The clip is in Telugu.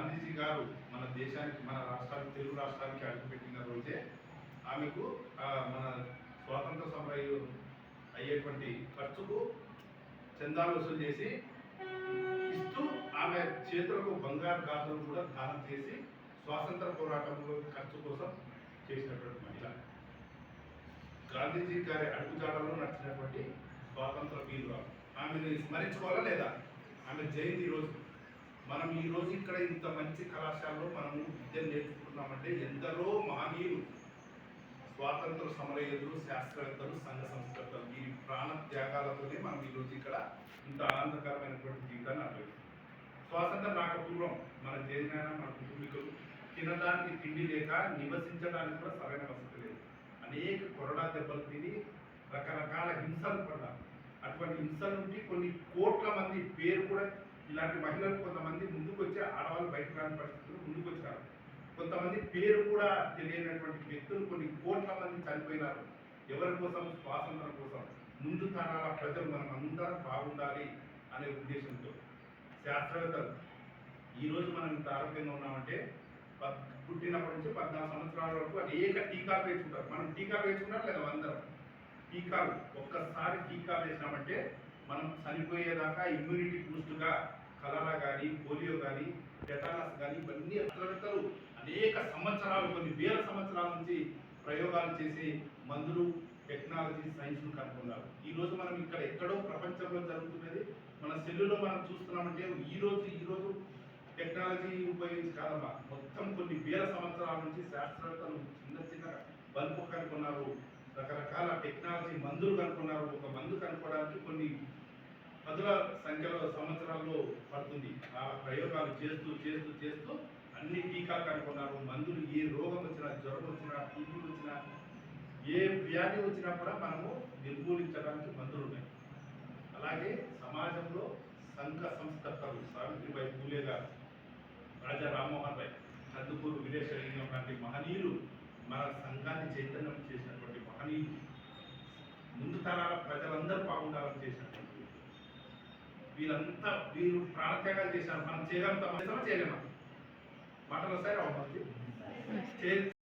గాంధీజీ గారు మన దేశానికి, మన రాష్ట్రానికి, తెలుగు రాష్ట్రానికి అడుగుపెట్టిన రోజే ఆమెకు మన స్వాతంత్ర సమరం అయ్యేటువంటి ఖర్చుకు చందాలు వసూలు చేసి ఇస్తూ ఆమె చేతులకు బంగారు గాజులు కూడా దానం చేసి స్వాతంత్ర పోరాటంలో ఖర్చు కోసం చేసినటువంటి మహిళ. గాంధీజీ గారి అడుగుజాడలో నడిచినటువంటి స్వాతంత్ర వీరురాలు. ఆమెను స్మరించుకోవాలా లేదా? ఆమె జయంతి రోజు మనం ఈ రోజు ఇక్కడ ఇంత మంచి కళాశాలలో మనము విద్యను నేర్చుకుంటున్నామంటే ఎందరో మహనీయులు, స్వాతంత్ర సమరయోధులు, శాస్త్రవేత్తలు, సంఘ సంస్కర్తలు ఈ ప్రాణ త్యాగాలతోనే మనం ఈరోజు ఇక్కడ ఇంత ఆనందకరమైనటువంటి జీవితాన్ని అనుభవిస్తాం. స్వాతంత్రం రాకపూర్వం మన దేశమైన మన కుటుంబీకులు తినడానికి తిండి లేక నివసించడానికి కూడా సరైన వసతి లేదు. అనేక కొరడా దెబ్బలు తిని రకరకాల హింసలు పడ్డారు. అటువంటి హింసల నుండి కొన్ని కోట్ల మంది పేరు కూడా ఇలాంటి మహిళలు కొంతమంది ముందుకు వచ్చి ఆడవాళ్ళు బయటకు రాని పరిస్థితులు ముందుకు వచ్చారు. కొంతమంది పేరు కూడా తెలియనటువంటి వ్యక్తులు కొన్ని కోట్ల మంది చనిపోయినారు. ఎవరి కోసం? స్వాతంత్రం కోసం. ముందు తరాల ప్రజలు మనం అందరం బాగుండాలి అనే ఉద్దేశంతో శాస్త్రవేత్తలు ఈరోజు మనం ఇంత ఆరోగ్యంగా ఉన్నామంటే పుట్టినప్పటి నుంచి 14 సంవత్సరాల వరకు అనేక టీకాలు వేసుకుంటారు. మనం టీకాలు వేసుకున్నారు లేదా? అందరం టీకాలు ఒక్కసారి టీకా వేసినామంటే మనం చనిపోయేదాకా ఇమ్యూనిటీ బూస్ట్గా కలరా కానీ, పోలియో కానీ, టెటానస్ కానీ ఇవన్నీ శాస్త్రవేత్తలు అనేక సంవత్సరాలు, కొన్ని వేల సంవత్సరాల నుంచి ప్రయోగాలు చేసి మందులు, టెక్నాలజీ, సైన్స్ను కనుక్కున్నారు. ఈరోజు మనం ఇక్కడ ఎక్కడో ప్రపంచంలో జరుగుతున్నది మన సెల్లులో మనం చూస్తున్నామంటే ఈరోజు టెక్నాలజీ ఉపయోగించి కాదమ్మా, మొత్తం కొన్ని వేల సంవత్సరాల నుంచి శాస్త్రవేత్తలు చిన్న బల్బు కనుక్కున్నారు, రకరకాల టెక్నాలజీ మందులు కనుక్కున్నారు. ఒక మందు కనుక్కోవడానికి కొన్ని పదుల సంఖ్యలో సంవత్సరాల్లో పడుతుంది. ఆ ప్రయోగాలు చేస్తూ చేస్తూ చేస్తూ అన్ని టీకాలు కనుక్కున్నారు. మందులు ఏ రోగం వచ్చినా, జ్వరం వచ్చినా, టీబీ వచ్చినా, ఏ వ్యాధి వచ్చినా కూడా మనము నిర్మూలించడానికి మందులు ఉన్నాయి. అలాగే సమాజంలో సంఘ సంస్కర్తలు సావిత్రిబాయి పూలే గారు, రాజా రామ్మోహన్ రాయ్, కందుకూరు వీరేశలింగం లాంటి మహనీయులు మన సంఘాన్ని చైతన్యం చేసినటువంటి మహనీయులు, ముందు తరాల ప్రజలందరూ బాగుండాలని చేసినటువంటి వీరు ప్రాణత్యాగాలు చేశారు. మనం చేయగలుగుతామా? చేయలేమా? మాటలు వస్తాయి రావు.